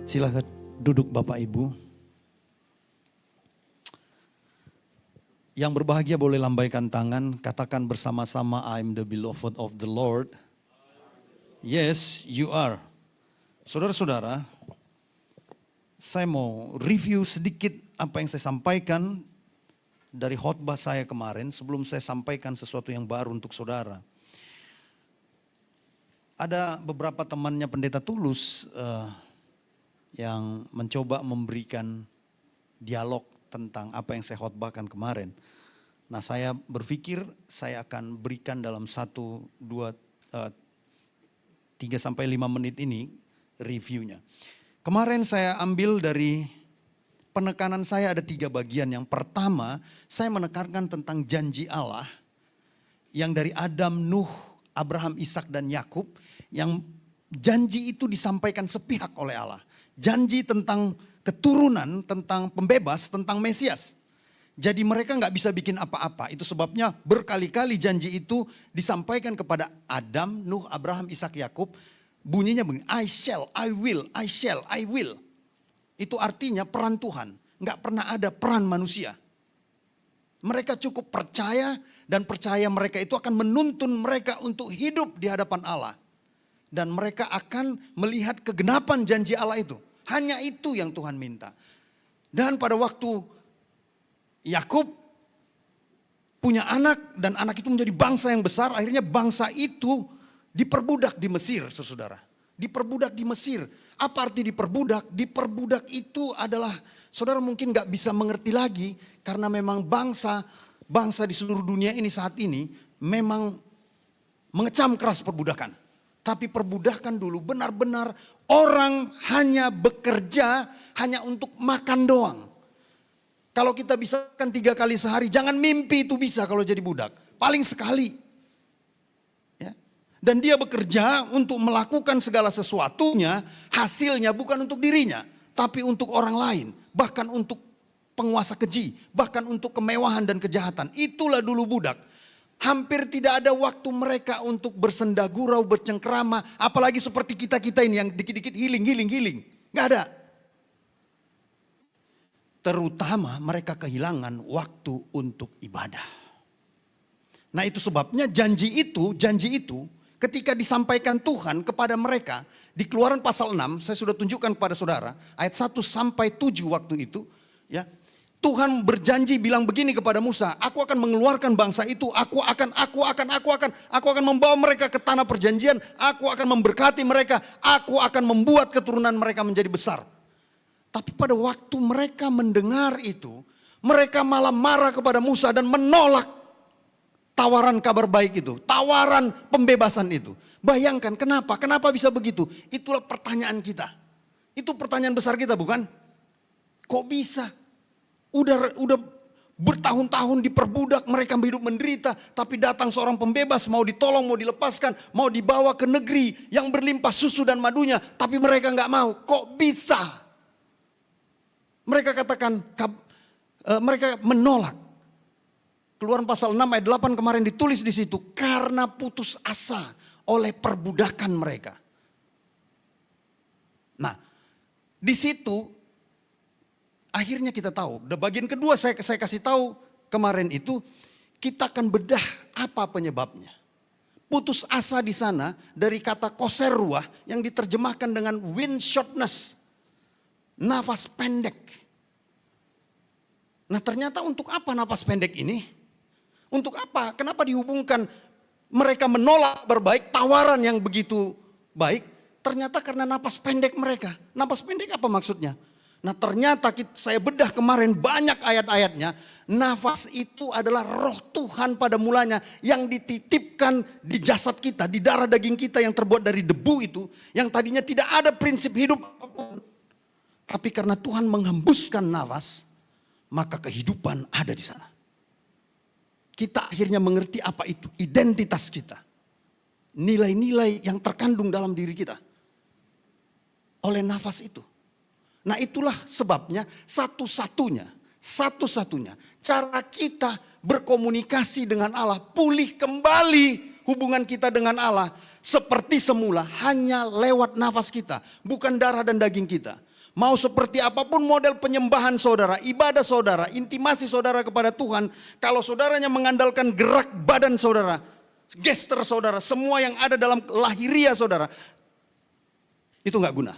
Silakan duduk Bapak Ibu. Yang berbahagia boleh lambaikan tangan, katakan bersama-sama, I'm the beloved of the Lord. Yes, you are. Saudara-saudara, saya mau review sedikit apa yang saya sampaikan dari khotbah saya kemarin sebelum saya sampaikan sesuatu yang baru untuk saudara. Ada beberapa temannya Pendeta Tulus yang mencoba memberikan dialog tentang apa yang saya khotbahkan kemarin. Nah, saya berpikir saya akan berikan dalam 1, 2, 3 sampai 5 menit ini reviewnya. Kemarin saya ambil dari penekanan saya ada 3 bagian. Yang pertama, saya menekankan tentang janji Allah yang dari Adam, Nuh, Abraham, Ishak dan Yakub, yang janji itu disampaikan sepihak oleh Allah. Janji tentang keturunan, tentang pembebas, tentang Mesias. Jadi mereka nggak bisa bikin apa-apa. Itu sebabnya berkali-kali janji itu disampaikan kepada Adam, Nuh, Abraham, Ishak, Yakub. Bunyinya begini, I shall, I will, I shall, I will. Itu artinya peran Tuhan. Nggak pernah ada peran manusia. Mereka cukup percaya dan percaya mereka itu akan menuntun mereka untuk hidup di hadapan Allah. Dan mereka akan melihat kegenapan janji Allah itu. Hanya itu yang Tuhan minta. Dan pada waktu Yakub punya anak dan anak itu menjadi bangsa yang besar. Akhirnya bangsa itu diperbudak di Mesir, saudara. Diperbudak di Mesir. Apa arti diperbudak? Diperbudak itu adalah, saudara mungkin gak bisa mengerti lagi. Karena memang bangsa di seluruh dunia ini saat ini memang mengecam keras perbudakan. Tapi perbudakan dulu benar-benar orang hanya bekerja hanya untuk makan doang. Kalau kita bisa kan 3 kali sehari, jangan mimpi itu bisa kalau jadi budak. Paling sekali. Ya. Dan dia bekerja untuk melakukan segala sesuatunya, hasilnya bukan untuk dirinya. Tapi untuk orang lain. Bahkan untuk penguasa keji. Bahkan untuk kemewahan dan kejahatan. Itulah dulu budak. Hampir tidak ada waktu mereka untuk bersenda gurau, bercengkrama. Apalagi seperti kita-kita ini yang dikit-dikit healing. Gak ada. Terutama mereka kehilangan waktu untuk ibadah. Nah itu sebabnya janji itu ketika disampaikan Tuhan kepada mereka. Di Keluaran pasal 6, saya sudah tunjukkan kepada saudara. Ayat 1 sampai 7 waktu itu. Ya, Tuhan berjanji bilang begini kepada Musa. Aku akan mengeluarkan bangsa itu. Aku akan membawa mereka ke tanah perjanjian. Aku akan memberkati mereka. Aku akan membuat keturunan mereka menjadi besar. Tapi pada waktu mereka mendengar itu, mereka malah marah kepada Musa dan menolak tawaran kabar baik itu, tawaran pembebasan itu. Bayangkan kenapa? Kenapa bisa begitu? Itulah pertanyaan kita. Itu pertanyaan besar kita bukan? Kok bisa? Udah bertahun-tahun diperbudak, mereka hidup menderita, tapi datang seorang pembebas mau ditolong, mau dilepaskan, mau dibawa ke negeri yang berlimpah susu dan madunya, tapi mereka nggak mau. Kok bisa? Mereka katakan, mereka menolak. Keluaran pasal 6 ayat 8 kemarin ditulis di situ. Karena putus asa oleh perbudakan mereka. Nah, di situ akhirnya kita tahu. Dan bagian kedua saya kasih tahu kemarin itu. Kita akan bedah apa penyebabnya. Putus asa di sana dari kata koser ruah yang diterjemahkan dengan wind shortness. Nafas pendek. Nah ternyata untuk apa nafas pendek ini? Untuk apa? Kenapa dihubungkan mereka menolak berbaik, tawaran yang begitu baik? Ternyata karena nafas pendek mereka. Nafas pendek apa maksudnya? Nah ternyata saya bedah kemarin banyak ayat-ayatnya. Nafas itu adalah roh Tuhan pada mulanya yang dititipkan di jasad kita, di darah daging kita yang terbuat dari debu itu. Yang tadinya tidak ada prinsip hidup apapun. Tapi karena Tuhan menghembuskan nafas, maka kehidupan ada di sana. Kita akhirnya mengerti apa itu identitas kita. Nilai-nilai yang terkandung dalam diri kita. Oleh nafas itu. Nah itulah sebabnya satu-satunya cara kita berkomunikasi dengan Allah, pulih kembali hubungan kita dengan Allah seperti semula hanya lewat nafas kita, bukan darah dan daging kita. Mau seperti apapun model penyembahan saudara, ibadah saudara, intimasi saudara kepada Tuhan. Kalau saudaranya mengandalkan gerak badan saudara, gestur saudara, semua yang ada dalam lahiria saudara, itu gak guna.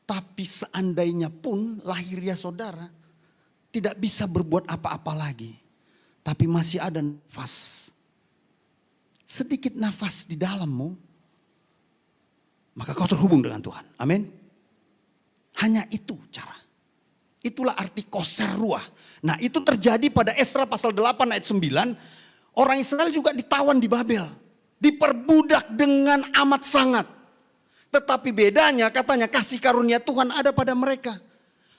Tapi seandainya pun lahiria saudara tidak bisa berbuat apa-apa lagi. Tapi masih ada nafas. Sedikit nafas di dalammu, maka kau terhubung dengan Tuhan. Amin. Hanya itu cara. Itulah arti koser ruah. Nah itu terjadi pada Esra pasal 8 ayat 9. Orang Israel juga ditawan di Babel. Diperbudak dengan amat sangat. Tetapi bedanya katanya kasih karunia Tuhan ada pada mereka.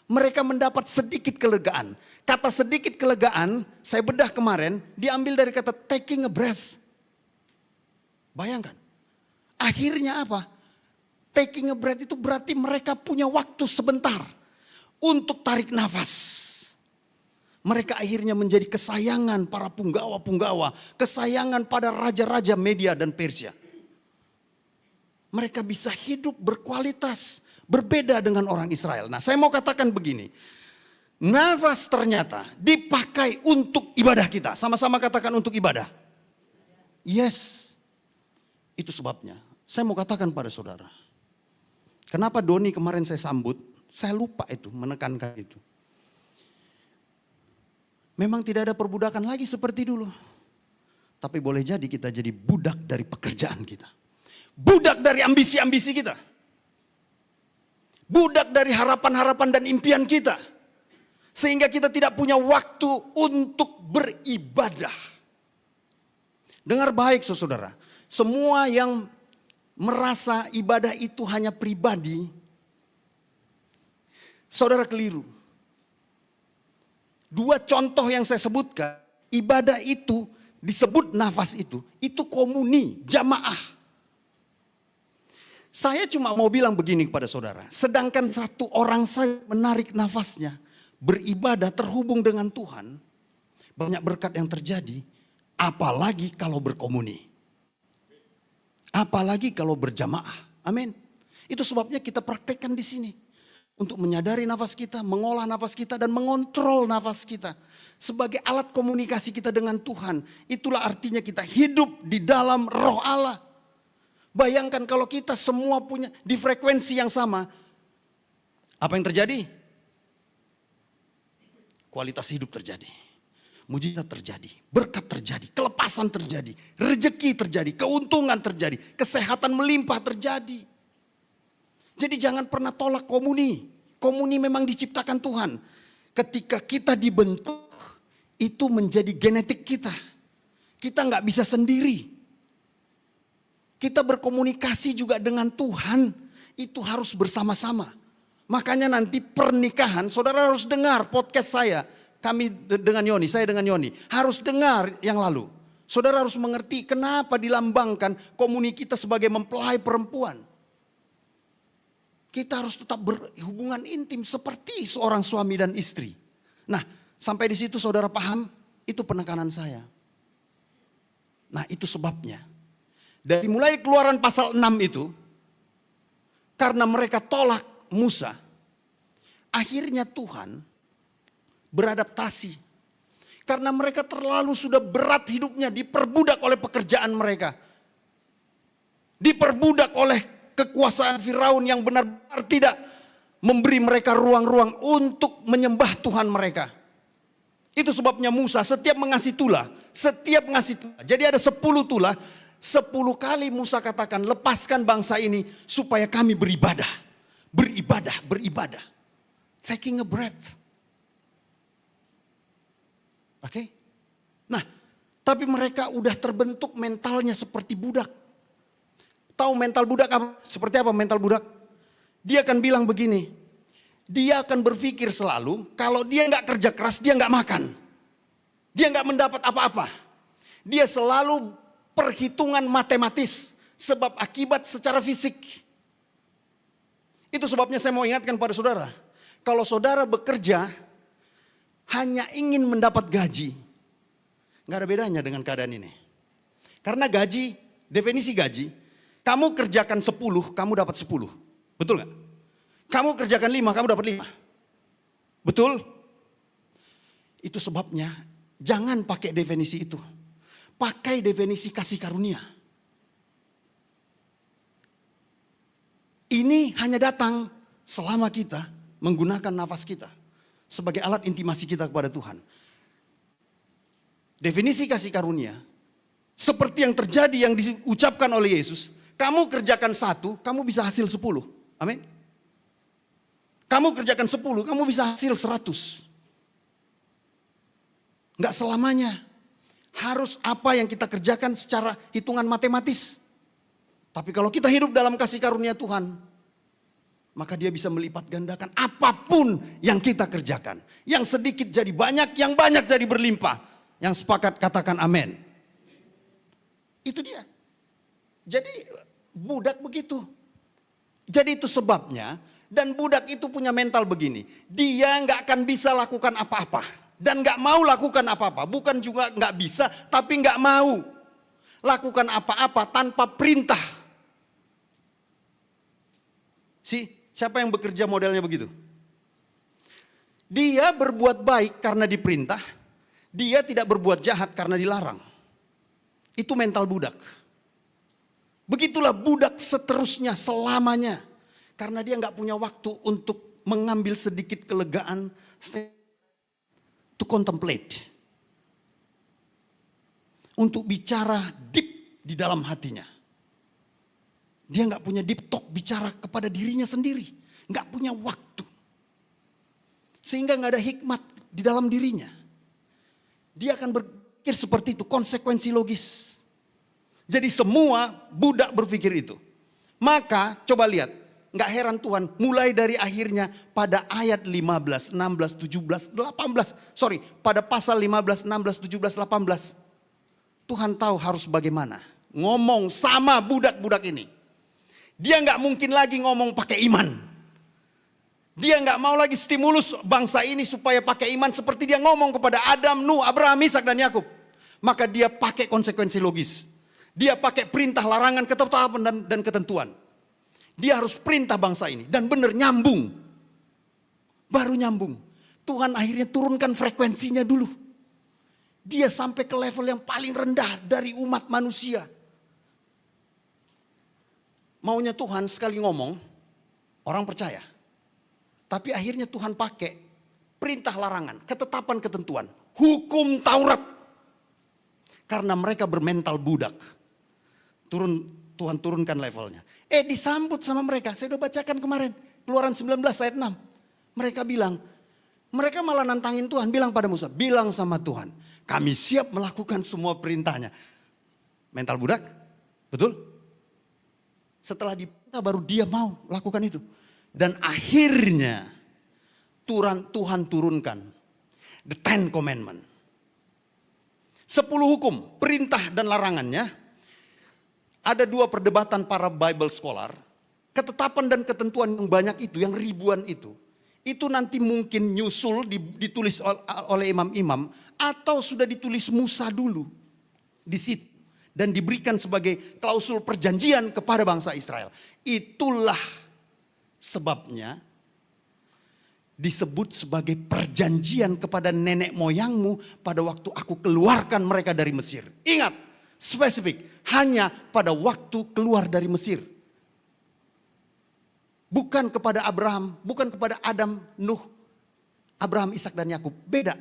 Mereka mendapat sedikit kelegaan. Kata sedikit kelegaan, saya bedah kemarin, diambil dari kata taking a breath. Bayangkan. Akhirnya apa? Taking a breath itu berarti mereka punya waktu sebentar untuk tarik nafas. Mereka akhirnya menjadi kesayangan para punggawa-punggawa. Kesayangan pada raja-raja Media dan Persia. Mereka bisa hidup berkualitas. Berbeda dengan orang Israel. Nah saya mau katakan begini. Nafas ternyata dipakai untuk ibadah kita. Sama-sama katakan untuk ibadah. Yes. Itu sebabnya. Saya mau katakan pada saudara. Kenapa Doni kemarin saya sambut, saya lupa itu, menekankan itu. Memang tidak ada perbudakan lagi seperti dulu. Tapi boleh jadi kita jadi budak dari pekerjaan kita. Budak dari ambisi-ambisi kita. Budak dari harapan-harapan dan impian kita. Sehingga kita tidak punya waktu untuk beribadah. Dengar baik saudara, semua yang merasa ibadah itu hanya pribadi, saudara keliru. Dua contoh yang saya sebutkan, ibadah itu disebut nafas itu komuni, jamaah. Saya cuma mau bilang begini kepada saudara, sedangkan satu orang saya menarik nafasnya, beribadah terhubung dengan Tuhan, banyak berkat yang terjadi, apalagi kalau berkomuni. Apalagi kalau berjamaah. Amin. Itu sebabnya kita praktekkan di sini. Untuk menyadari nafas kita, mengolah nafas kita dan mengontrol nafas kita. Sebagai alat komunikasi kita dengan Tuhan. Itulah artinya kita hidup di dalam roh Allah. Bayangkan kalau kita semua punya di frekuensi yang sama. Apa yang terjadi? Kualitas hidup terjadi. Mujizat terjadi, berkat terjadi, kelepasan terjadi, rezeki terjadi, keuntungan terjadi, kesehatan melimpah terjadi. Jadi jangan pernah tolak komuni. Komuni memang diciptakan Tuhan. Ketika kita dibentuk, itu menjadi genetik kita. Kita nggak bisa sendiri. Kita berkomunikasi juga dengan Tuhan, itu harus bersama-sama. Makanya nanti pernikahan, saudara harus dengar podcast saya. Kami dengan Yoni, saya dengan Yoni. Harus dengar yang lalu. Saudara harus mengerti kenapa dilambangkan komuni kita sebagai mempelai perempuan. Kita harus tetap berhubungan intim seperti seorang suami dan istri. Nah, sampai di situ saudara paham? Itu penekanan saya. Nah, itu sebabnya. Dari mulai Keluaran pasal 6 itu, karena mereka tolak Musa, akhirnya Tuhan beradaptasi. Karena mereka terlalu sudah berat hidupnya, diperbudak oleh pekerjaan mereka. Diperbudak oleh kekuasaan Firaun yang benar-benar tidak memberi mereka ruang-ruang untuk menyembah Tuhan mereka. Itu sebabnya Musa setiap mengasih tulah. Jadi ada 10 tulah. 10 kali Musa katakan, lepaskan bangsa ini supaya kami beribadah. Beribadah. Taking a breath. Oke? Nah, tapi mereka udah terbentuk mentalnya seperti budak. Tahu mental budak apa? Seperti apa mental budak? Dia akan bilang begini. Dia akan berpikir selalu kalau dia nggak kerja keras dia nggak makan. Dia nggak mendapat apa-apa. Dia selalu perhitungan matematis sebab akibat secara fisik. Itu sebabnya saya mau ingatkan pada saudara. Kalau saudara bekerja hanya ingin mendapat gaji, nggak ada bedanya dengan keadaan ini. Karena gaji, definisi gaji, kamu kerjakan 10, kamu dapat 10. Betul nggak? Kamu kerjakan 5, kamu dapat 5. Betul? Itu sebabnya jangan pakai definisi itu. Pakai definisi kasih karunia. Ini hanya datang selama kita menggunakan nafas kita sebagai alat intimasi kita kepada Tuhan. Definisi kasih karunia seperti yang terjadi yang diucapkan oleh Yesus. Kamu kerjakan 1, kamu bisa hasil 10. Amin. Kamu kerjakan 10, kamu bisa hasil 100. Enggak selamanya harus apa yang kita kerjakan secara hitungan matematis. Tapi kalau kita hidup dalam kasih karunia Tuhan, maka Dia bisa melipat gandakan apapun yang kita kerjakan. Yang sedikit jadi banyak, yang banyak jadi berlimpah. Yang sepakat katakan amin. Itu dia. Jadi budak begitu. Jadi itu sebabnya, dan budak itu punya mental begini. Dia nggak akan bisa lakukan apa-apa. Dan nggak mau lakukan apa-apa. Bukan juga nggak bisa, tapi nggak mau lakukan apa-apa tanpa perintah. Siapa yang bekerja modelnya begitu? Dia berbuat baik karena diperintah. Dia tidak berbuat jahat karena dilarang. Itu mental budak. Begitulah budak seterusnya selamanya. Karena dia nggak punya waktu untuk mengambil sedikit kelegaan. To contemplate. Untuk bicara deep di dalam hatinya. Dia nggak punya deep talk bicara kepada dirinya sendiri. Nggak punya waktu. Sehingga nggak ada hikmat di dalam dirinya. Dia akan berpikir seperti itu, konsekuensi logis. Jadi semua budak berpikir itu. Maka coba lihat, nggak heran Tuhan mulai dari akhirnya pada ayat 15, 16, 17, 18. Sorry, pada pasal 15, 16, 17, 18. Tuhan tahu harus bagaimana. Ngomong sama budak-budak ini. Dia nggak mungkin lagi ngomong pakai iman. Dia nggak mau lagi stimulus bangsa ini supaya pakai iman seperti dia ngomong kepada Adam, Nuh, Abraham, Ishak dan Yakub. Maka dia pakai konsekuensi logis. Dia pakai perintah, larangan, ketetapan dan ketentuan. Dia harus perintah bangsa ini dan benar nyambung. Baru nyambung. Tuhan akhirnya turunkan frekuensinya dulu. Dia sampai ke level yang paling rendah dari umat manusia. Maunya Tuhan sekali ngomong, orang percaya. Tapi akhirnya Tuhan pakai perintah larangan, ketetapan ketentuan, hukum Taurat. Karena mereka bermental budak. Tuhan turunkan levelnya. Disambut sama mereka, saya udah bacakan kemarin. Keluaran 19 ayat 6. Mereka bilang, mereka malah nantangin Tuhan, bilang pada Musa, bilang sama Tuhan, kami siap melakukan semua perintahnya. Mental budak, betul? Setelah diperintah baru dia mau lakukan itu. Dan akhirnya Tuhan turunkan the 10 commandment. 10 hukum, perintah dan larangannya. Ada 2 perdebatan para Bible scholar. Ketetapan dan ketentuan yang banyak itu, yang ribuan itu. Itu nanti mungkin nyusul ditulis oleh imam-imam. Atau sudah ditulis Musa dulu di situ. Dan diberikan sebagai klausul perjanjian kepada bangsa Israel. Itulah sebabnya disebut sebagai perjanjian kepada nenek moyangmu pada waktu aku keluarkan mereka dari Mesir. Ingat, spesifik, hanya pada waktu keluar dari Mesir. Bukan kepada Abraham, bukan kepada Adam, Nuh, Abraham, Ishak dan Yakub. Beda.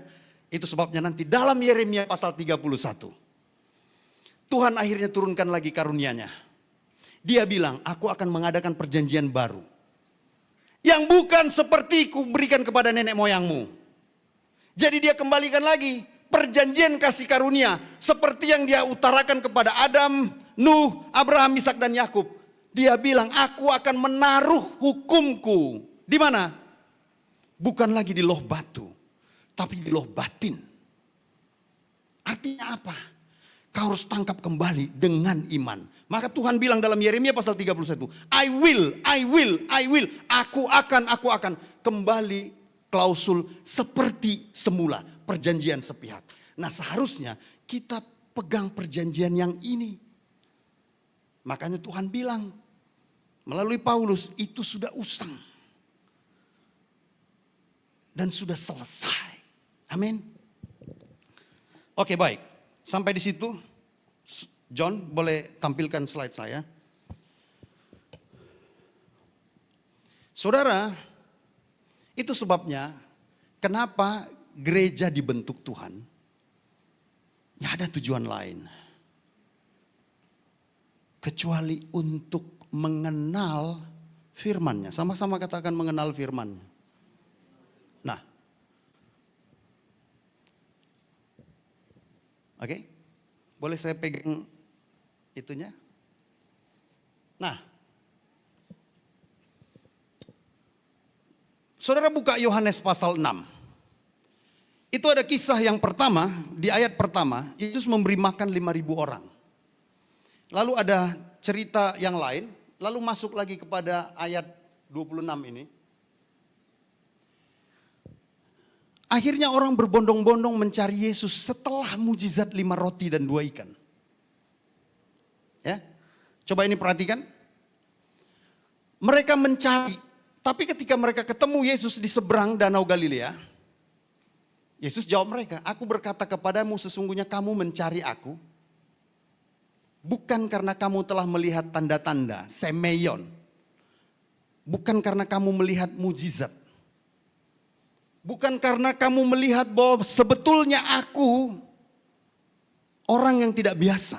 Itu sebabnya nanti dalam Yeremia pasal 31. Tuhan akhirnya turunkan lagi karunia-Nya. Dia bilang, aku akan mengadakan perjanjian baru. Yang bukan seperti ku berikan kepada nenek moyangmu. Jadi dia kembalikan lagi perjanjian kasih karunia. Seperti yang dia utarakan kepada Adam, Nuh, Abraham, Ishak dan Yakub. Dia bilang, aku akan menaruh hukumku. Di mana? Bukan lagi di loh batu, tapi di loh batin. Artinya apa? Kau harus tangkap kembali dengan iman. Maka Tuhan bilang dalam Yeremia pasal 31. I will. Aku akan kembali klausul seperti semula. Perjanjian sepihak. Nah seharusnya kita pegang perjanjian yang ini. Makanya Tuhan bilang melalui Paulus itu sudah usang. dan sudah selesai. Amin. Oke, baik. Sampai di situ. John, boleh tampilkan slide saya. Saudara, itu sebabnya kenapa gereja dibentuk Tuhan. Nggak ada tujuan lain. Kecuali untuk mengenal firman-Nya. Sama-sama katakan mengenal firman-Nya. Nah. Oke. Boleh saya pegang itunya? Nah. Saudara buka Yohanes pasal 6. Itu ada kisah yang pertama, di ayat pertama, Yesus memberi makan 5.000 orang. Lalu ada cerita yang lain, lalu masuk lagi kepada ayat 26 ini. Akhirnya orang berbondong-bondong mencari Yesus setelah mujizat 5 roti dan 2 ikan. Ya, coba ini perhatikan. Mereka mencari, tapi ketika mereka ketemu Yesus di seberang Danau Galilea, Yesus jawab mereka, aku berkata kepadamu sesungguhnya kamu mencari aku, bukan karena kamu telah melihat tanda-tanda, semeion. Bukan karena kamu melihat mujizat. Bukan karena kamu melihat bahwa sebetulnya aku orang yang tidak biasa.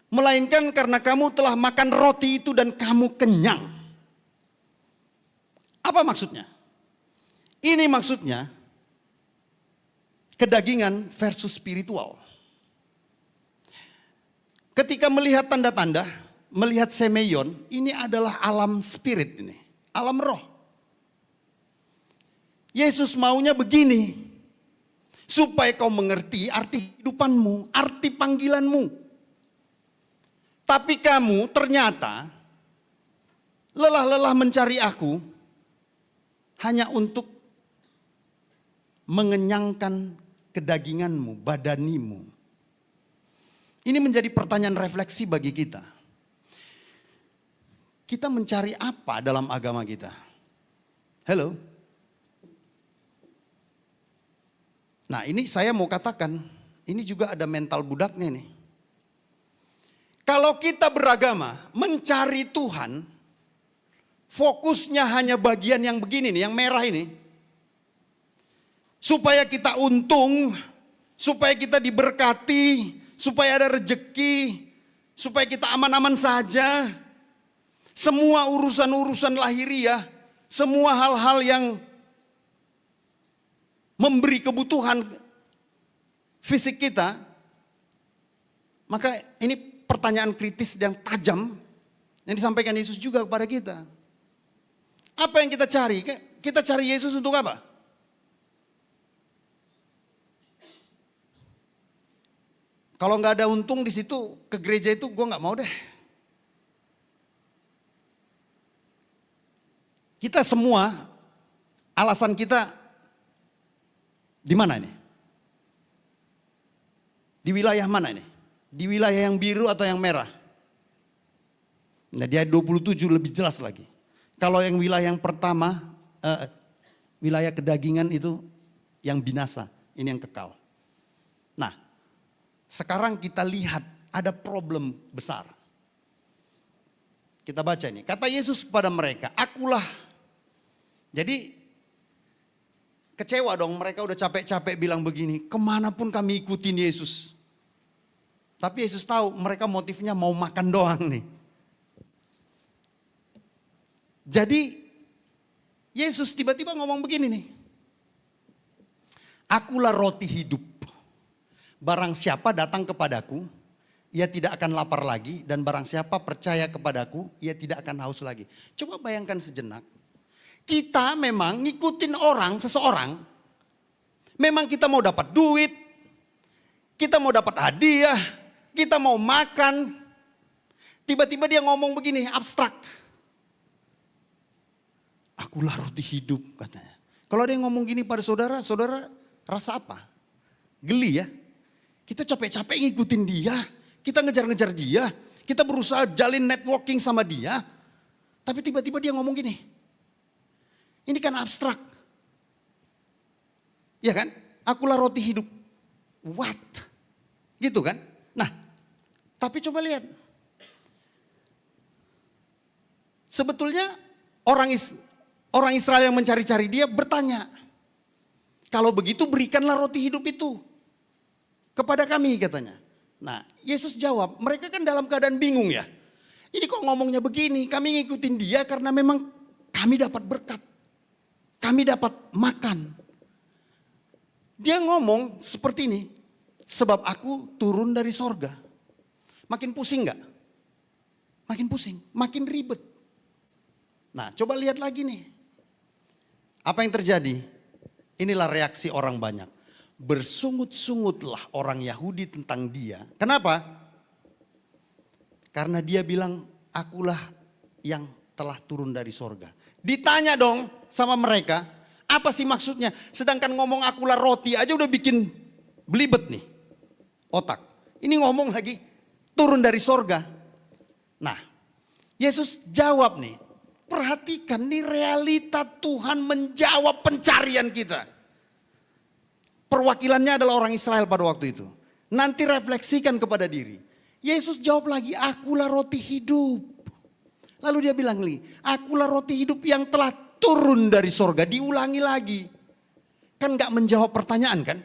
Melainkan karena kamu telah makan roti itu dan kamu kenyang. Apa maksudnya? Ini maksudnya kedagingan versus spiritual. Ketika melihat tanda-tanda, melihat semeion, ini adalah alam spirit ini, alam roh. Yesus maunya begini, supaya kau mengerti arti kehidupanmu, arti panggilanmu. Tapi kamu ternyata lelah-lelah mencari aku hanya untuk mengenyangkan kedaginganmu, badanimu. Ini menjadi pertanyaan refleksi bagi kita. Kita mencari apa dalam agama kita? Halo? Nah ini saya mau katakan, ini juga ada mental budaknya nih. Kalau kita beragama, mencari Tuhan, fokusnya hanya bagian yang begini nih, yang merah ini. Supaya kita untung, supaya kita diberkati, supaya ada rejeki, supaya kita aman-aman saja. Semua urusan-urusan lahiriah, semua hal-hal yang memberi kebutuhan fisik kita. Maka ini pertanyaan kritis yang tajam yang disampaikan Yesus juga kepada kita. Apa yang kita cari? Kita cari Yesus untuk apa? Kalau nggak ada untung di situ, ke gereja itu gue nggak mau deh. Kita semua, alasan kita di mana ini? Di wilayah mana ini? Di wilayah yang biru atau yang merah? Nah di ayat 27 lebih jelas lagi. Kalau yang wilayah yang pertama, wilayah kedagingan itu yang binasa, ini yang kekal. Nah, sekarang kita lihat ada problem besar. Kita baca ini, kata Yesus kepada mereka, akulah. Jadi kecewa dong, mereka udah capek-capek bilang begini, kemanapun kami ikutin Yesus. Tapi Yesus tahu mereka motifnya mau makan doang nih. Jadi Yesus tiba-tiba ngomong begini nih. Akulah roti hidup. Barang siapa datang kepadaku, ia tidak akan lapar lagi. Dan barang siapa percaya kepadaku, ia tidak akan haus lagi. Coba bayangkan sejenak. Kita memang ngikutin orang, seseorang. Memang kita mau dapat duit. Kita mau dapat hadiah. Kita mau makan. Tiba-tiba dia ngomong begini, abstrak. Akulah roti hidup katanya. Kalau ada yang ngomong gini pada saudara, saudara rasa apa? Geli ya? Kita capek-capek ngikutin dia. Kita ngejar-ngejar dia. Kita berusaha jalin networking sama dia. Tapi tiba-tiba dia ngomong gini. Ini kan abstrak. Ya kan? Akulah roti hidup. What? Gitu kan? Nah, tapi coba lihat. Sebetulnya orang Israel yang mencari-cari dia bertanya, kalau begitu berikanlah roti hidup itu kepada kami, katanya. Nah, Yesus jawab, mereka kan dalam keadaan bingung ya. Ini kok ngomongnya begini, kami ngikutin dia karena memang kami dapat berkat. Kami dapat makan. Dia ngomong seperti ini, sebab aku turun dari sorga. Makin pusing gak? Makin pusing, makin ribet. Nah, coba lihat lagi nih. Apa yang terjadi? Inilah reaksi orang banyak. Bersungut-sungutlah orang Yahudi tentang dia. Kenapa? Karena dia bilang, akulah yang telah turun dari sorga. Ditanya dong sama mereka, apa sih maksudnya? Sedangkan ngomong akulah roti aja udah bikin belibet nih otak. Ini ngomong lagi turun dari sorga. Nah, Yesus jawab nih. Perhatikan nih realita Tuhan menjawab pencarian kita. Perwakilannya adalah orang Israel pada waktu itu. Nanti refleksikan kepada diri. Yesus jawab lagi, akulah roti hidup. Lalu dia bilang nih, akulah roti hidup yang telah turun dari sorga. Diulangi lagi. Kan gak menjawab pertanyaan kan?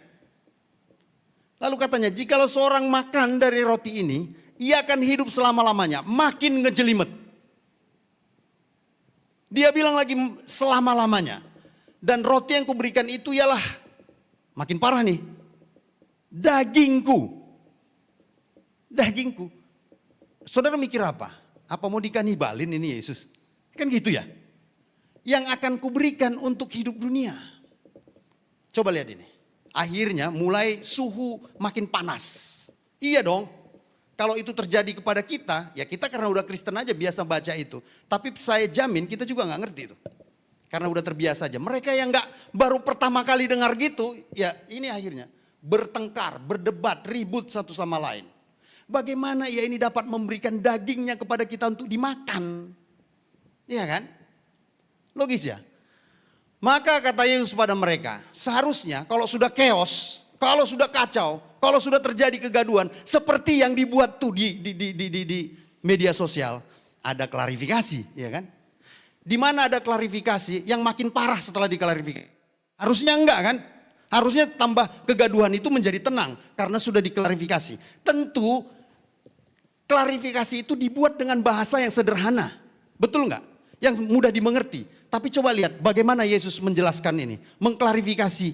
Lalu katanya, jikalau seorang makan dari roti ini, ia akan hidup selama-lamanya. Makin ngejelimet. Dia bilang lagi selama-lamanya. Dan roti yang kuberikan itu ialah, makin parah nih, dagingku. Dagingku. Saudara mikir apa? Apa mau dikanibalin ini Yesus? Kan gitu ya. Yang akan kuberikan untuk hidup dunia. Coba lihat ini. Akhirnya mulai suhu makin panas. Iya dong. Kalau itu terjadi kepada kita, ya kita karena udah Kristen aja biasa baca itu. Tapi saya jamin kita juga gak ngerti itu. Karena udah terbiasa aja. Mereka yang gak baru pertama kali dengar gitu, ya ini akhirnya bertengkar, berdebat, ribut satu sama lain. Bagaimana ya ini dapat memberikan dagingnya kepada kita untuk dimakan. Iya kan? Logis ya? Maka kata Yesus pada mereka, seharusnya kalau sudah chaos, kalau sudah kacau, kalau sudah terjadi kegaduhan, seperti yang dibuat tuh di media sosial, ada klarifikasi, ya kan? Di mana ada klarifikasi yang makin parah setelah diklarifikasi. Harusnya enggak kan? Harusnya tambah kegaduhan itu menjadi tenang karena sudah diklarifikasi. Tentu klarifikasi itu dibuat dengan bahasa yang sederhana. Betul enggak? Yang mudah dimengerti. Tapi coba lihat bagaimana Yesus menjelaskan ini. Mengklarifikasi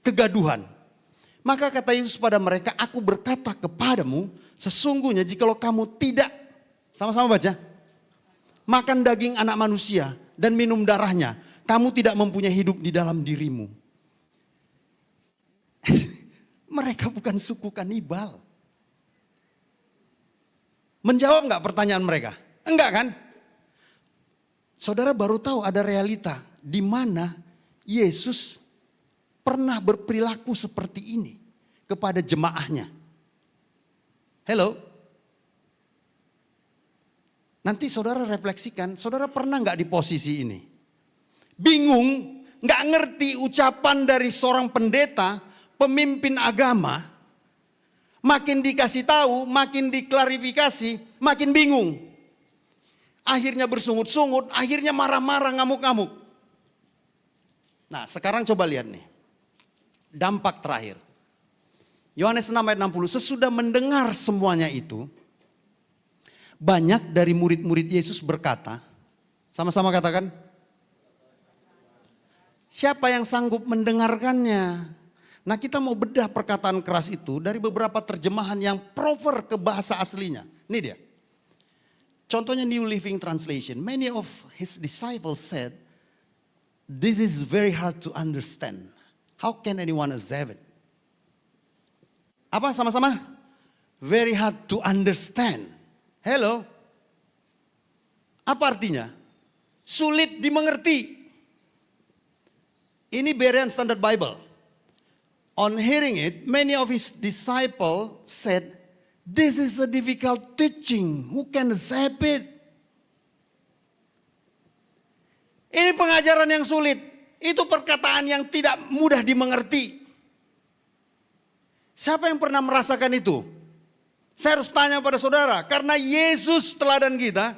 kegaduhan. Maka kata Yesus pada mereka, aku berkata kepadamu, sesungguhnya jikalau kamu tidak, sama-sama baca, makan daging anak manusia dan minum darahnya, kamu tidak mempunyai hidup di dalam dirimu. Mereka bukan suku kanibal. Menjawab enggak pertanyaan mereka? Enggak kan? Saudara baru tahu ada realita di mana Yesus pernah berperilaku seperti ini kepada jemaahnya. Hello? Nanti saudara refleksikan, saudara pernah nggak di posisi ini? Bingung, nggak ngerti ucapan dari seorang pendeta, pemimpin agama, makin dikasih tahu, makin diklarifikasi, makin bingung. Akhirnya bersungut-sungut, akhirnya marah-marah, ngamuk-ngamuk. Nah sekarang coba lihat nih. Dampak terakhir. Yohanes 6 ayat 60, sesudah mendengar semuanya itu, banyak dari murid-murid Yesus berkata, sama-sama katakan, siapa yang sanggup mendengarkannya? Nah kita mau bedah perkataan keras itu dari beberapa terjemahan yang proper ke bahasa aslinya. Ini dia. Contohnya New Living Translation. Many of his disciples said, this is very hard to understand. How can anyone accept it? Apa sama-sama? Very hard to understand. Hello? Apa artinya? Sulit dimengerti. Ini Berean Standard Bible. On hearing it, many of his disciples said, this is a difficult teaching. Who can accept it? Ini pengajaran yang sulit. Itu perkataan yang tidak mudah dimengerti. Siapa yang pernah merasakan itu? Saya harus tanya pada saudara, karena Yesus teladan kita,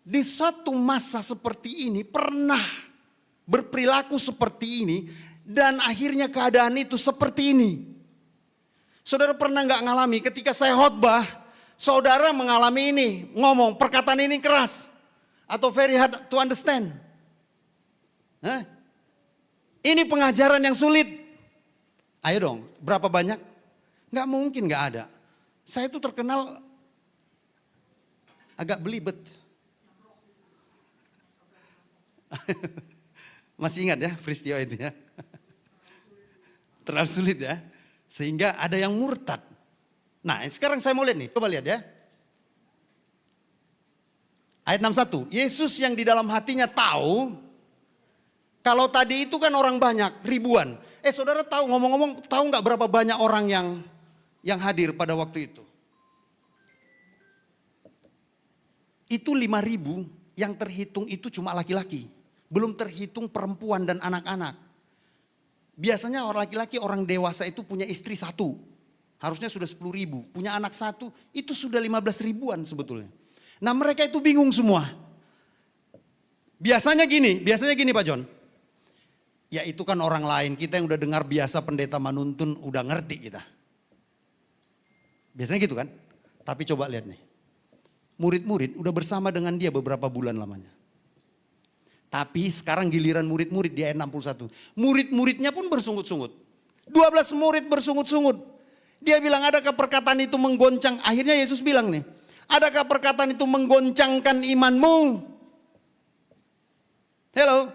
di satu masa seperti ini pernah berperilaku seperti ini, dan akhirnya keadaan itu seperti ini. Saudara pernah nggak ngalami ketika saya khotbah, saudara mengalami ini, ngomong perkataan ini keras, atau very hard to understand. Hah? Ini pengajaran yang sulit. Ayo dong, berapa banyak? Nggak mungkin nggak ada. Saya itu terkenal agak belibet. Masih ingat ya peristiwa itu ya? Terlalu sulit ya. Sehingga ada yang murtad. Nah sekarang saya mau lihat nih, coba lihat ya. Ayat 61, Yesus yang di dalam hatinya tahu, kalau tadi itu kan orang banyak, ribuan. Saudara tahu, ngomong-ngomong, tahu nggak berapa banyak orang yang hadir pada waktu itu? Itu 5.000 yang terhitung itu cuma laki-laki. Belum terhitung perempuan dan anak-anak. Biasanya orang laki-laki, orang dewasa itu punya istri 1. Harusnya sudah 10.000. Punya anak 1, itu sudah 15 ribuan sebetulnya. Nah mereka itu bingung semua. Biasanya gini Pak John. Ya itu kan orang lain, kita yang udah dengar biasa pendeta manuntun udah ngerti kita. Biasanya gitu kan. Tapi coba lihat nih. Murid-murid udah bersama dengan dia beberapa bulan lamanya. Tapi sekarang giliran murid-murid di ayat 61. Murid-muridnya pun bersungut-sungut. 12 murid bersungut-sungut. Dia bilang adakah perkataan itu menggoncang. Akhirnya Yesus bilang nih. Adakah perkataan itu menggoncangkan imanmu? Hello.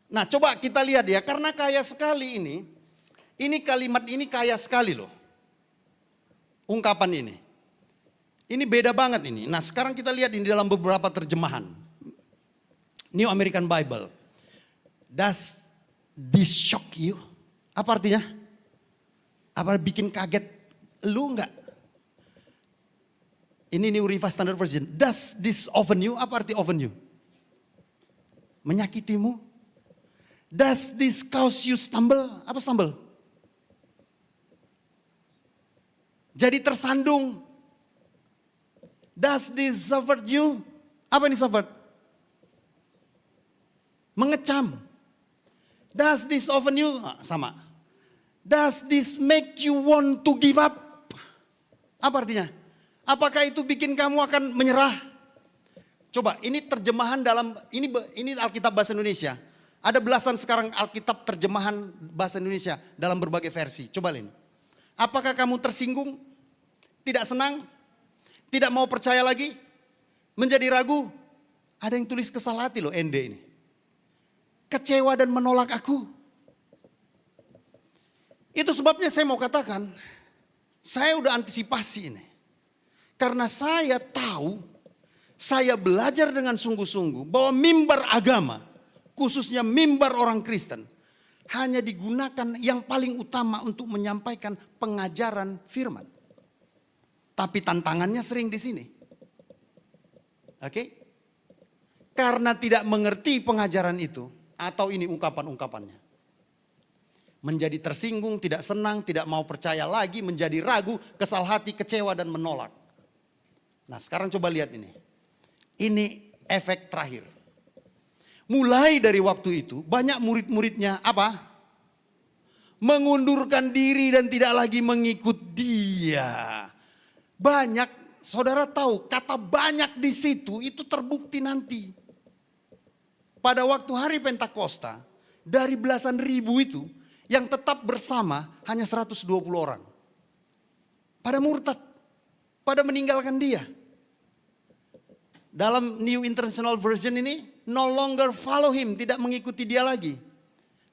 Nah coba kita lihat ya, karena kaya sekali ini kalimat ini kaya sekali loh. Ungkapan ini. Ini beda banget ini. Nah sekarang kita lihat ini dalam beberapa terjemahan. New American Bible. Does this shock you? Apa artinya? Apa bikin kaget lu enggak? Ini New Revised Standard Version. Does this offend you? Apa arti offend you? Menyakitimu? Does this cause you stumble? Apa stumble? Jadi tersandung. Does this suffer you? Apa ini suffer? Mengecam. Does this offend you? Sama. Does this make you want to give up? Apa artinya? Apakah itu bikin kamu akan menyerah? Coba ini terjemahan dalam, ini Alkitab Bahasa Indonesia. Ada belasan sekarang Alkitab terjemahan bahasa Indonesia dalam berbagai versi. Coba lihat. Apakah kamu tersinggung? Tidak senang? Tidak mau percaya lagi? Menjadi ragu? Ada yang tulis kesal hati loh ND ini. Kecewa dan menolak aku. Itu sebabnya saya mau katakan, saya udah antisipasi ini. Karena saya tahu, saya belajar dengan sungguh-sungguh bahwa mimbar agama, khususnya mimbar orang Kristen, hanya digunakan yang paling utama untuk menyampaikan pengajaran firman. Tapi tantangannya sering di sini. Oke? Karena tidak mengerti pengajaran itu, atau ini ungkapan-ungkapannya. Menjadi tersinggung, tidak senang, tidak mau percaya lagi, menjadi ragu, kesal hati, kecewa dan menolak. Nah sekarang coba lihat ini. Ini efek terakhir. Mulai dari waktu itu banyak murid-muridnya apa? Mengundurkan diri dan tidak lagi mengikut dia. Banyak, saudara tahu kata banyak di situ itu terbukti nanti. Pada waktu hari Pentakosta, dari belasan ribu itu yang tetap bersama hanya 120 orang. Pada murtad, pada meninggalkan dia. Dalam New International Version ini, no longer follow him, tidak mengikuti dia lagi.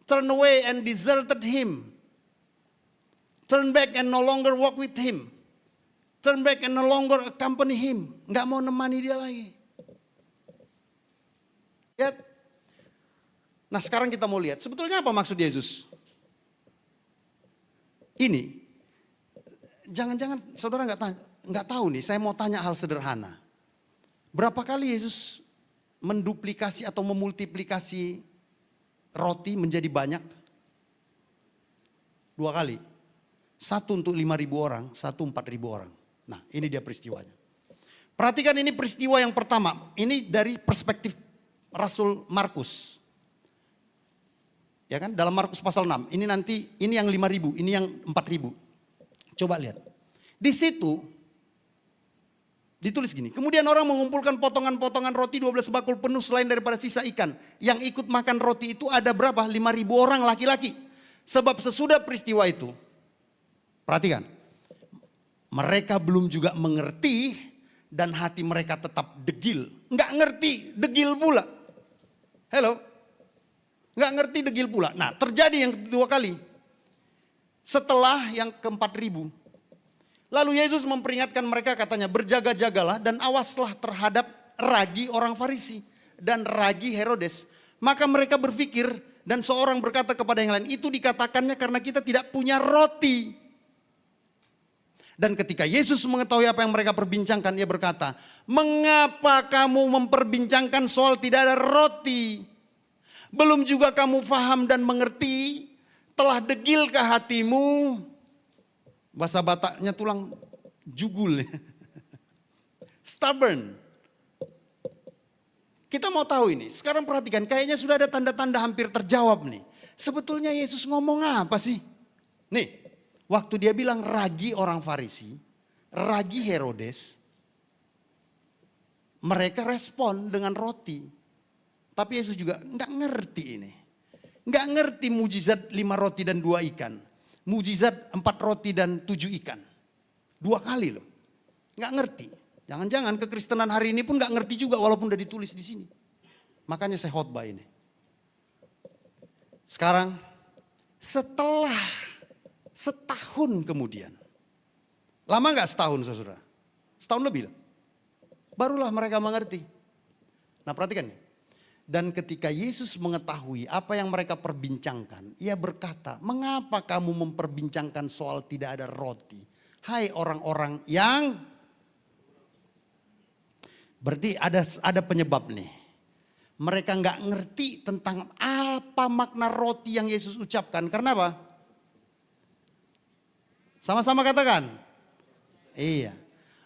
Turn away and deserted him. Turn back and no longer walk with him. Turn back and no longer accompany him. Nggak mau nemani dia lagi. Lihat. Nah sekarang kita mau lihat, sebetulnya apa maksud Yesus? Ini, jangan-jangan saudara nggak tahu nih, saya mau tanya hal sederhana. Berapa kali Yesus menduplikasi atau memultiplikasi roti menjadi banyak? 2 kali. 1 untuk 5.000 orang, 1 4.000 orang. Nah, ini dia peristiwanya. Perhatikan ini peristiwa yang pertama. Ini dari perspektif Rasul Markus. Ya kan? Dalam Markus pasal 6. Ini nanti, ini yang 5.000, ini yang 4.000. Coba lihat. Di situ ditulis gini. Kemudian orang mengumpulkan potongan-potongan roti 12 bakul penuh selain daripada sisa ikan. Yang ikut makan roti itu ada berapa? 5.000 orang laki-laki. Sebab sesudah peristiwa itu, perhatikan. Mereka belum juga mengerti dan hati mereka tetap degil. Enggak ngerti, degil pula. Hello? Enggak ngerti, degil pula. Nah, terjadi yang kedua kali. Setelah yang ke-4.000. Lalu Yesus memperingatkan mereka, katanya, berjaga-jagalah dan awaslah terhadap ragi orang Farisi dan ragi Herodes. Maka mereka berpikir dan seorang berkata kepada yang lain, itu dikatakannya karena kita tidak punya roti. Dan ketika Yesus mengetahui apa yang mereka perbincangkan, ia berkata, mengapa kamu memperbincangkan soal tidak ada roti? Belum juga kamu faham dan mengerti? Telah degilkah hatimu? Bahasa Bataknya tulang jugul. Stubborn. Kita mau tahu ini. Sekarang perhatikan, kayaknya sudah ada tanda-tanda hampir terjawab nih. Sebetulnya Yesus ngomong apa sih? Nih. Waktu dia bilang ragi orang Farisi, ragi Herodes, mereka respon dengan roti. Tapi Yesus juga enggak ngerti ini. Enggak ngerti mujizat 5 roti dan 2 ikan. Mujizat 4 roti dan 7 ikan. 2 kali loh. Enggak ngerti. Jangan-jangan kekristenan hari ini pun enggak ngerti juga walaupun udah ditulis di sini. Makanya saya khotbah ini. Sekarang setelah setahun kemudian. Lama gak setahun saudara? Setahun lebih. Barulah mereka mengerti. Nah perhatikan nih. Dan ketika Yesus mengetahui apa yang mereka perbincangkan. Ia berkata, mengapa kamu memperbincangkan soal tidak ada roti? Hai orang-orang yang... Berarti ada penyebab nih. Mereka gak ngerti tentang apa makna roti yang Yesus ucapkan. Karena apa? Sama-sama katakan. Iya.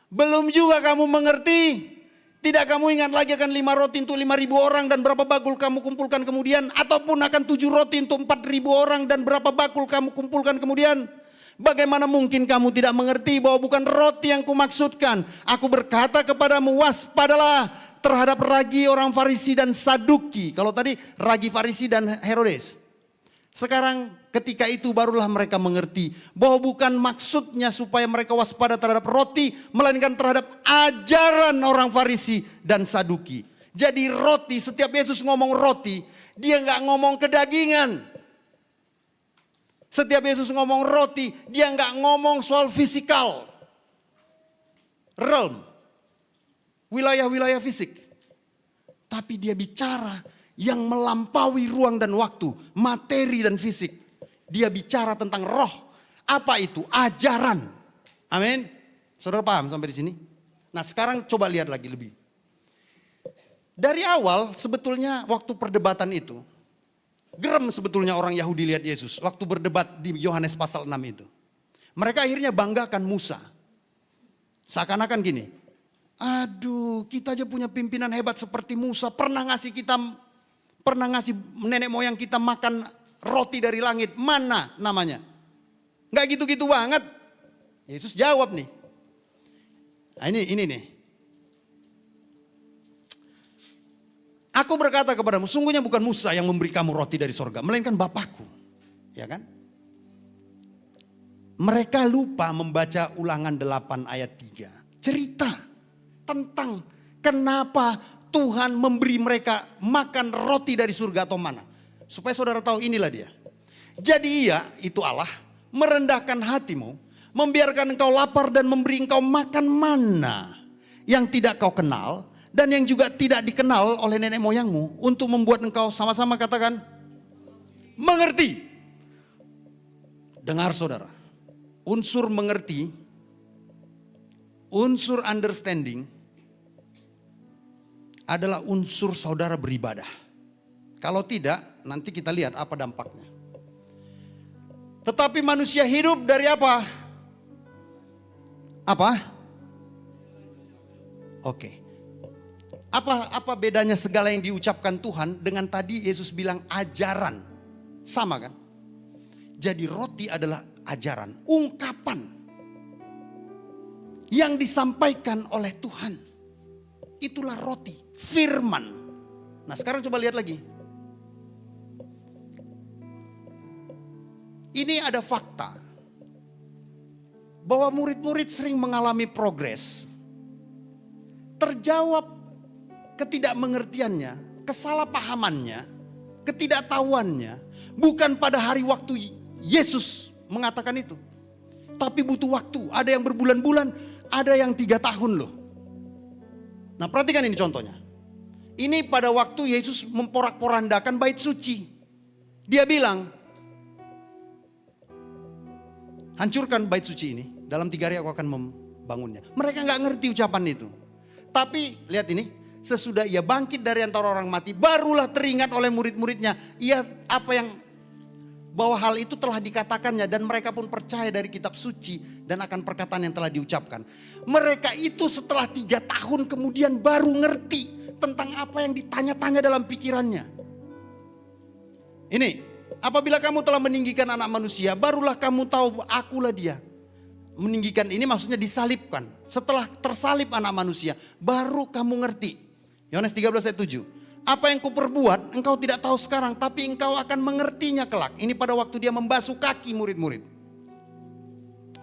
Belum juga kamu mengerti. Tidak kamu ingat lagi akan 5 roti untuk 5.000 orang dan berapa bakul kamu kumpulkan kemudian. Ataupun akan 7 roti untuk 4.000 orang dan berapa bakul kamu kumpulkan kemudian. Bagaimana mungkin kamu tidak mengerti bahwa bukan roti yang kumaksudkan. Aku berkata kepadamu, waspadalah terhadap ragi orang Farisi dan Saduki. Kalau tadi ragi Farisi dan Herodes. Sekarang ketika itu barulah mereka mengerti bahwa bukan maksudnya supaya mereka waspada terhadap roti, melainkan terhadap ajaran orang Farisi dan Saduki. Jadi roti, setiap Yesus ngomong roti, dia nggak ngomong kedagingan. Setiap Yesus ngomong roti, dia nggak ngomong soal fisikal. Realm, wilayah-wilayah fisik. Tapi dia bicara yang melampaui ruang dan waktu, materi dan fisik. Dia bicara tentang roh. Apa itu? Ajaran. Amin. Saudara paham sampai di sini? Nah sekarang coba lihat lagi lebih. Dari awal sebetulnya waktu perdebatan itu, gerem sebetulnya orang Yahudi lihat Yesus. Waktu berdebat di Yohanes pasal 6 itu. Mereka akhirnya banggakan Musa. Seakan-akan gini. Aduh kita aja punya pimpinan hebat seperti Musa. Pernah ngasih nenek moyang kita makan roti dari langit. Mana namanya? Nggak gitu-gitu banget. Yesus jawab nih. Nah, ini nih. Aku berkata kepadamu, sungguhnya bukan Musa yang memberi kamu roti dari sorga, melainkan Bapakku. Ya kan? Mereka lupa membaca Ulangan 8 ayat 3. Cerita tentang kenapa Tuhan memberi mereka makan roti dari surga atau mana. Supaya saudara tahu inilah dia. Jadi ia, itu Allah, merendahkan hatimu, membiarkan engkau lapar dan memberi engkau makan mana yang tidak kau kenal dan yang juga tidak dikenal oleh nenek moyangmu, untuk membuat engkau sama-sama katakan mengerti. Dengar saudara, unsur mengerti, unsur understanding adalah unsur saudara beribadah. Kalau tidak, nanti kita lihat apa dampaknya. Tetapi manusia hidup dari apa? Apa? Oke. Apa bedanya segala yang diucapkan Tuhan dengan tadi Yesus bilang ajaran? Sama kan? Jadi roti adalah ajaran, ungkapan yang disampaikan oleh Tuhan. Itulah roti, firman. Nah sekarang coba lihat lagi. Ini ada fakta bahwa murid-murid sering mengalami progres. Terjawab ketidakmengertiannya, kesalahpahamannya, ketidaktahuannya bukan pada hari waktu Yesus mengatakan itu. Tapi butuh waktu, ada yang berbulan-bulan, ada yang 3 tahun loh. Nah perhatikan ini contohnya. Ini pada waktu Yesus memporak-porandakan bait suci. Dia bilang, hancurkan bait suci ini, dalam 3 hari aku akan membangunnya. Mereka gak ngerti ucapan itu. Tapi lihat ini, sesudah ia bangkit dari antara orang mati, barulah teringat oleh murid-muridnya. Bahwa hal itu telah dikatakannya dan mereka pun percaya dari kitab suci dan akan perkataan yang telah diucapkan. Mereka itu setelah 3 tahun kemudian baru ngerti tentang apa yang ditanya-tanya dalam pikirannya. Ini, apabila kamu telah meninggikan anak manusia, barulah kamu tahu akulah dia. Meninggikan ini maksudnya disalibkan. Setelah tersalib anak manusia, baru kamu ngerti. Yohanes 13 ayat 7. Apa yang kuperbuat engkau tidak tahu sekarang, tapi engkau akan mengertinya kelak. Ini pada waktu dia membasuh kaki murid-murid.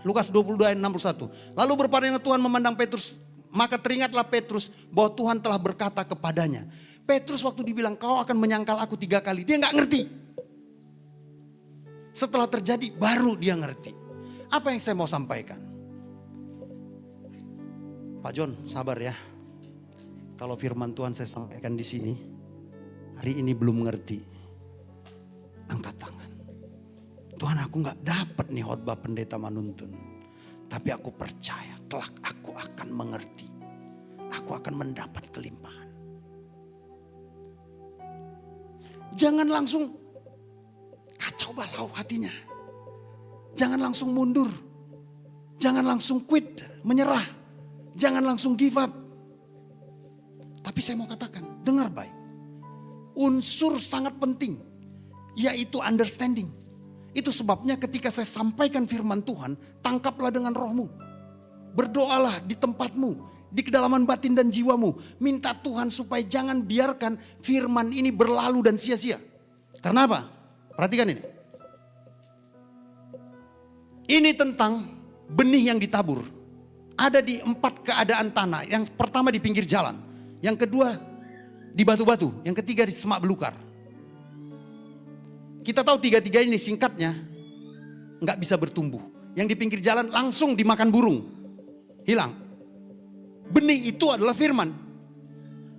Lukas 22 ayat 61. Lalu berpaling Tuhan memandang Petrus, maka teringatlah Petrus bahwa Tuhan telah berkata kepadanya. Petrus waktu dibilang kau akan menyangkal aku 3 kali, dia gak ngerti. Setelah terjadi baru dia ngerti. Apa yang saya mau sampaikan? Pak John, sabar ya. Kalau firman Tuhan saya sampaikan di sini, hari ini belum ngerti, angkat tangan. Tuhan, aku gak dapat nih khotbah pendeta manuntun. Tapi aku percaya kelak aku akan mengerti. Aku akan mendapat kelimpahan. Jangan langsung kacau balau hatinya. Jangan langsung mundur. Jangan langsung quit, menyerah. Jangan langsung give up. Tapi saya mau katakan, dengar baik. Unsur sangat penting, yaitu understanding. Itu sebabnya ketika saya sampaikan firman Tuhan, tangkaplah dengan rohmu. Berdoalah di tempatmu, di kedalaman batin dan jiwamu. Minta Tuhan supaya jangan biarkan firman ini berlalu dan sia-sia. Karena apa? Perhatikan ini. Ini tentang benih yang ditabur. Ada di 4 keadaan tanah. Yang pertama di pinggir jalan. Yang kedua di batu-batu. Yang ketiga di semak belukar. Kita tahu 3 ini singkatnya nggak bisa bertumbuh. Yang di pinggir jalan langsung dimakan burung. Hilang. Benih itu adalah firman.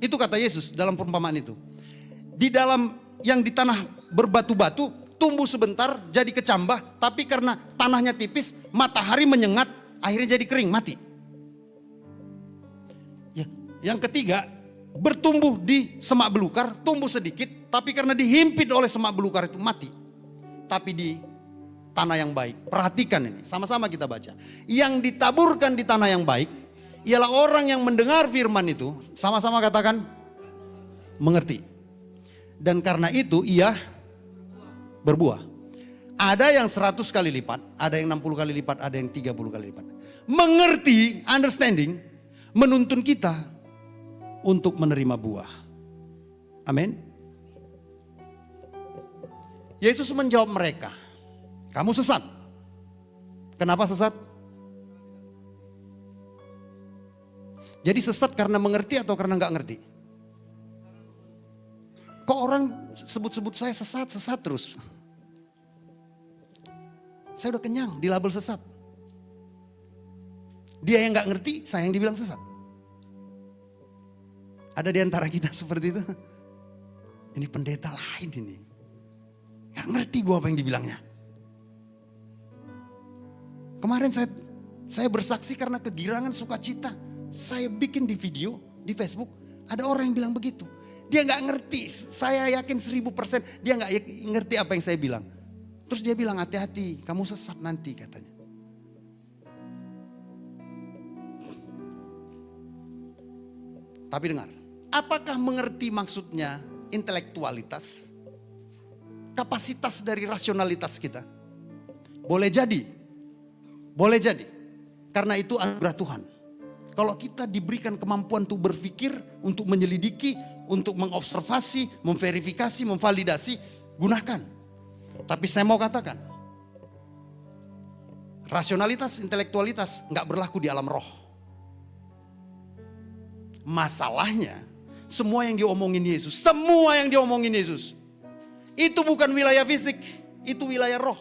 Itu kata Yesus dalam perumpamaan itu. Di dalam yang di tanah berbatu-batu, tumbuh sebentar jadi kecambah. Tapi karena tanahnya tipis, matahari menyengat, akhirnya jadi kering, mati. Ya, yang ketiga, bertumbuh di semak belukar, tumbuh sedikit, tapi karena dihimpit oleh semak belukar itu mati. Tapi di tanah yang baik, perhatikan ini, sama-sama kita baca. Yang ditaburkan di tanah yang baik, ialah orang yang mendengar firman itu, sama-sama katakan, mengerti. Dan karena itu ia berbuah. Ada yang 100 kali lipat, ada yang 60 kali lipat, ada yang 30 kali lipat. Mengerti, understanding, menuntun kita untuk menerima buah. Amin. Yesus menjawab mereka, kamu sesat. Kenapa sesat? Jadi sesat karena mengerti atau karena nggak ngerti? Kok orang sebut-sebut saya sesat terus? Saya udah kenyang dilabel sesat. Dia yang nggak ngerti, saya yang dibilang sesat. Ada di antara kita seperti itu. Ini pendeta lain ini. Gak ngerti gue apa yang dibilangnya. Kemarin saya bersaksi karena kegirangan sukacita. Saya bikin di video, di Facebook. Ada orang yang bilang begitu. Dia nggak ngerti, saya yakin 1000% dia nggak ngerti apa yang saya bilang. Terus dia bilang, hati-hati, kamu sesat nanti katanya. Tapi dengar, apakah mengerti maksudnya intelektualitas? Kapasitas dari rasionalitas kita? Boleh jadi. Boleh jadi. Karena itu anugerah Tuhan. Kalau kita diberikan kemampuan untuk berpikir, untuk menyelidiki, untuk mengobservasi, memverifikasi, memvalidasi, gunakan. Tapi saya mau katakan, rasionalitas, intelektualitas nggak berlaku di alam roh. Masalahnya, semua yang diomongin Yesus, itu bukan wilayah fisik, itu wilayah roh.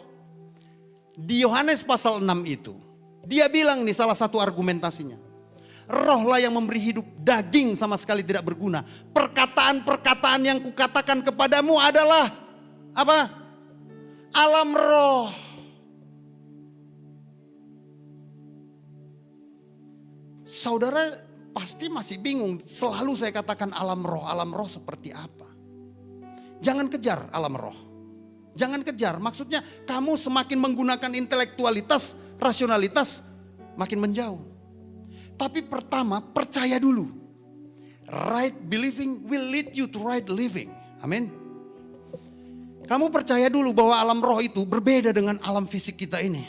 Di Yohanes pasal 6 itu, dia bilang nih salah satu argumentasinya. Rohlah yang memberi hidup, daging sama sekali tidak berguna. Perkataan-perkataan yang kukatakan kepadamu adalah apa? Alam roh. Saudara pasti masih bingung, selalu saya katakan alam roh seperti apa? Jangan kejar alam roh. Jangan kejar, maksudnya kamu semakin menggunakan intelektualitas, rasionalitas, makin menjauh. Tapi pertama, percaya dulu. Right believing will lead you to right living. Amin. Kamu percaya dulu bahwa alam roh itu berbeda dengan alam fisik kita ini.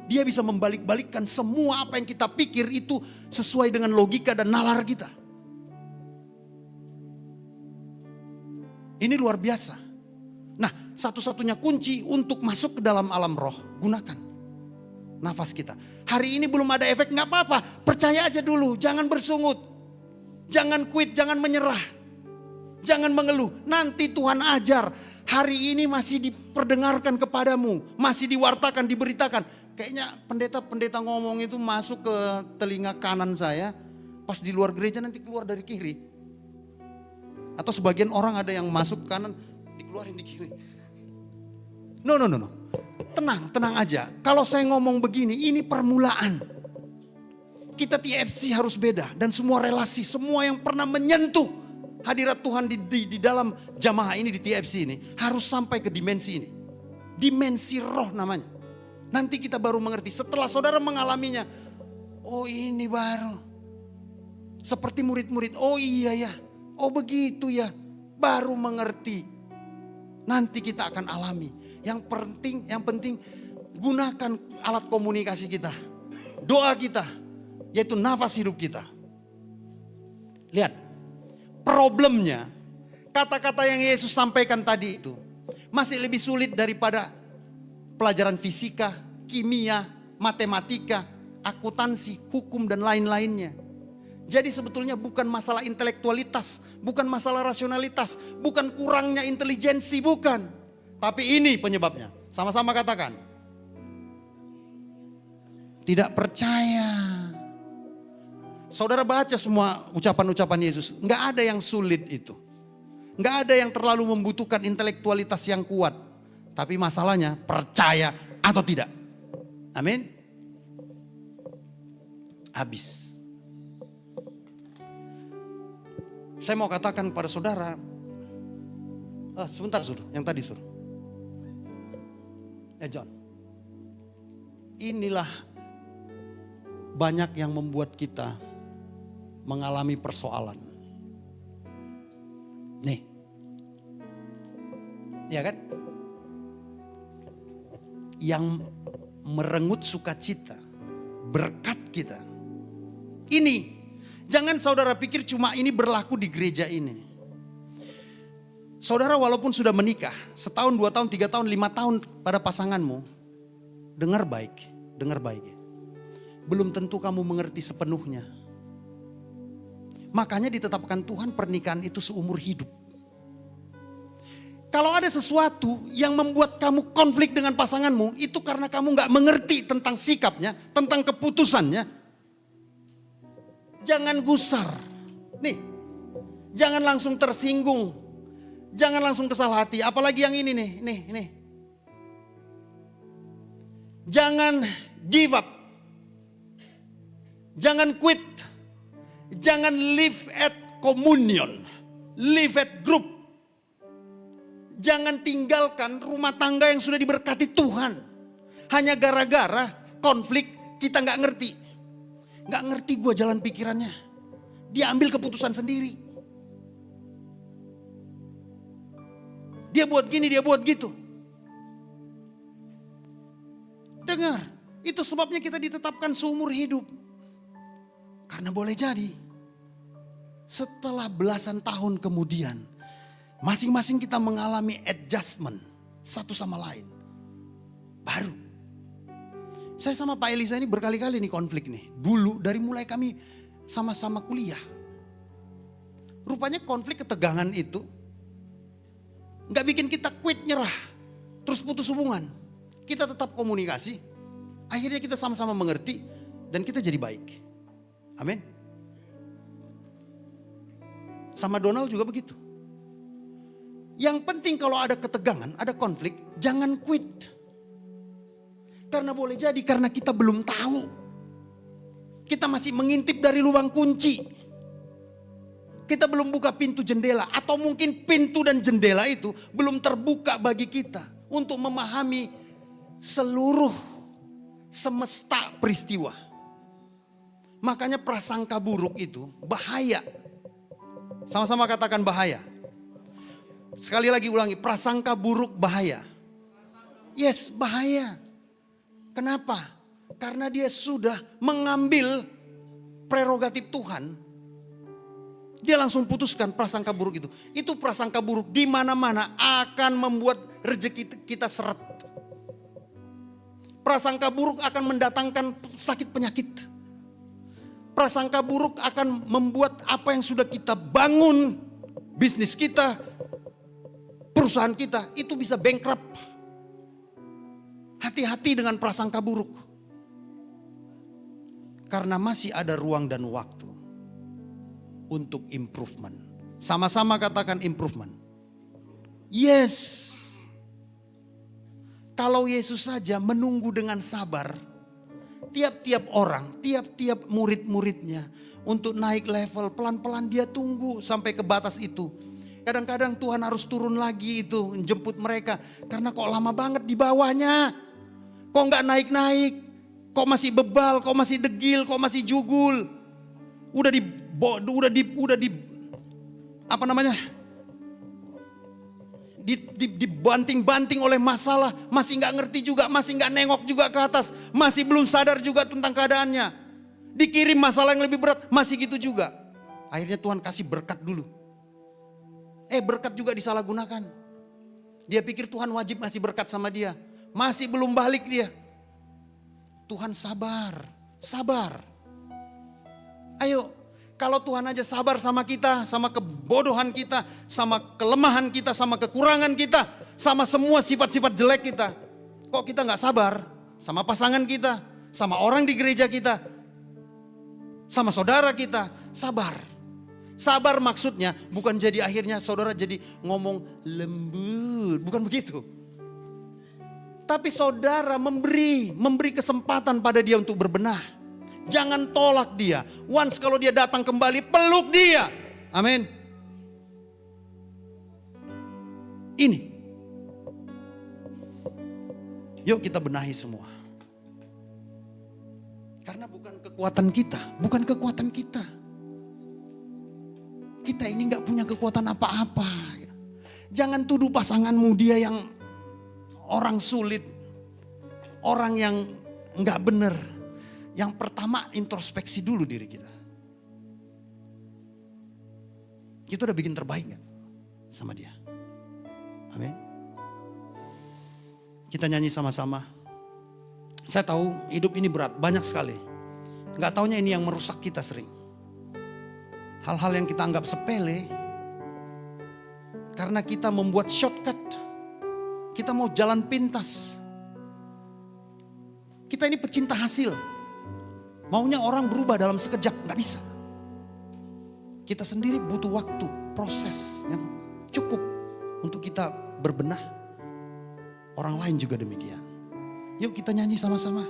Dia bisa membalik-balikkan semua apa yang kita pikir itu sesuai dengan logika dan nalar kita. Ini luar biasa. Nah, satu-satunya kunci untuk masuk ke dalam alam roh, gunakan nafas kita. Hari ini belum ada efek, gak apa-apa. Percaya aja dulu, jangan bersungut. Jangan quit, jangan menyerah. Jangan mengeluh, nanti Tuhan ajar. Hari ini masih diperdengarkan kepadamu, masih diwartakan, diberitakan. Kayaknya pendeta-pendeta ngomong itu masuk ke telinga kanan saya, pas di luar gereja nanti keluar dari kiri. Atau sebagian orang ada yang masuk ke kanan, dikeluarin di kiri. No. Tenang aja. Kalau saya ngomong begini, ini permulaan. Kita TFC harus beda. Dan semua relasi, semua yang pernah menyentuh hadirat Tuhan di dalam jamaah ini, di TFC ini, harus sampai ke dimensi ini. Dimensi roh namanya. Nanti kita baru mengerti. Setelah saudara mengalaminya, oh ini baru. Seperti murid-murid, oh iya ya, oh begitu ya. Baru mengerti. Nanti kita akan alami. Yang penting gunakan alat komunikasi kita. Doa kita, yaitu nafas hidup kita. Lihat, problemnya kata-kata yang Yesus sampaikan tadi itu masih lebih sulit daripada pelajaran fisika, kimia, matematika, akuntansi, hukum dan lain-lainnya. Jadi sebetulnya bukan masalah intelektualitas, bukan masalah rasionalitas, bukan kurangnya intelijensi, bukan. Tapi ini penyebabnya. Sama-sama katakan. Tidak percaya. Saudara baca semua ucapan-ucapan Yesus. Enggak ada yang sulit itu. Enggak ada yang terlalu membutuhkan intelektualitas yang kuat. Tapi masalahnya percaya atau tidak. Amin. Habis. Saya mau katakan pada saudara. Sebentar Sur, yang tadi Sur. John. Inilah banyak yang membuat kita mengalami persoalan. Nih. Ya kan? Yang merenggut sukacita, berkat kita. Ini, jangan saudara pikir cuma ini berlaku di gereja ini. Saudara walaupun sudah menikah, 1 tahun, 2 tahun, 3 tahun, 5 tahun pada pasanganmu, dengar baik ya. Belum tentu kamu mengerti sepenuhnya. Makanya ditetapkan Tuhan pernikahan itu seumur hidup. Kalau ada sesuatu yang membuat kamu konflik dengan pasanganmu, itu karena kamu gak mengerti tentang sikapnya, tentang keputusannya. Jangan gusar. Nih, jangan langsung tersinggung. Jangan langsung kesal hati, apalagi yang ini nih. Jangan give up. Jangan quit. Jangan live at communion, live at group. Jangan tinggalkan rumah tangga yang sudah diberkati Tuhan. Hanya gara-gara konflik kita gak ngerti. Gak ngerti gue jalan pikirannya. Dia ambil keputusan sendiri. Dia buat gini, dia buat gitu. Dengar, itu sebabnya kita ditetapkan seumur hidup. Karena boleh jadi, setelah belasan tahun kemudian, masing-masing kita mengalami adjustment satu sama lain. Baru. Saya sama Pak Elisa ini berkali-kali nih konflik nih. Dulu dari mulai kami sama-sama kuliah. Rupanya konflik ketegangan itu gak bikin kita quit, nyerah, terus putus hubungan. Kita tetap komunikasi, akhirnya kita sama-sama mengerti dan kita jadi baik. Amin. Sama Donald juga begitu. Yang penting kalau ada ketegangan, ada konflik, jangan quit. Karena boleh jadi karena kita belum tahu. Kita masih mengintip dari lubang kunci. Kita belum buka pintu jendela, atau mungkin pintu dan jendela itu belum terbuka bagi kita untuk memahami seluruh semesta peristiwa. Makanya prasangka buruk itu bahaya. Sama-sama katakan bahaya. Sekali lagi ulangi, prasangka buruk bahaya. Yes, bahaya. Kenapa? Karena dia sudah mengambil prerogatif Tuhan. Dia langsung putuskan prasangka buruk itu. Itu prasangka buruk di mana-mana akan membuat rezeki kita seret. Prasangka buruk akan mendatangkan sakit penyakit. Prasangka buruk akan membuat apa yang sudah kita bangun, bisnis kita, perusahaan kita, itu bisa bankrupt. Hati-hati dengan prasangka buruk. Karena masih ada ruang dan waktu untuk improvement. Sama-sama katakan improvement. Yes. Kalau Yesus saja menunggu dengan sabar, tiap-tiap orang, tiap-tiap murid-muridnya untuk naik level, pelan-pelan dia tunggu sampai ke batas itu. Kadang-kadang Tuhan harus turun lagi itu, menjemput mereka. Karena kok lama banget di bawahnya, kok nggak naik-naik, kok masih bebal, kok masih degil, kok masih jugul. Udah apa namanya? Dibanting-banting oleh masalah, masih gak ngerti juga, masih gak nengok juga ke atas, masih belum sadar juga tentang keadaannya. Dikirim masalah yang lebih berat, masih gitu juga. Akhirnya Tuhan kasih berkat dulu. Berkat juga disalahgunakan. Dia pikir Tuhan wajib ngasih berkat sama dia, masih belum balik dia. Tuhan sabar. Ayo, kalau Tuhan aja sabar sama kita, sama kebodohan kita, sama kelemahan kita, sama kekurangan kita, sama semua sifat-sifat jelek kita. Kok kita gak sabar sama pasangan kita, sama orang di gereja kita, sama saudara kita? Sabar. Sabar maksudnya bukan jadi akhirnya saudara jadi ngomong lembut, bukan begitu. Tapi saudara memberi kesempatan pada dia untuk berbenah. Jangan tolak dia. Once kalau dia datang kembali, peluk dia. Amin. Ini. Yuk kita benahi semua. Karena bukan kekuatan kita. Kita ini gak punya kekuatan apa-apa. Jangan tuduh pasanganmu dia yang orang sulit. Orang yang gak benar. Yang pertama introspeksi dulu diri kita. Kita udah bikin terbaik gak sama dia? Amin. Kita nyanyi sama-sama. Saya tahu hidup ini berat, banyak sekali. Gak taunya ini yang merusak kita sering. Hal-hal yang kita anggap sepele. Karena kita membuat shortcut. Kita mau jalan pintas. Kita ini pecinta hasil. Maunya orang berubah dalam sekejap, gak bisa. Kita sendiri butuh waktu, proses yang cukup untuk kita berbenah. Orang lain juga demikian. Yuk kita nyanyi sama-sama.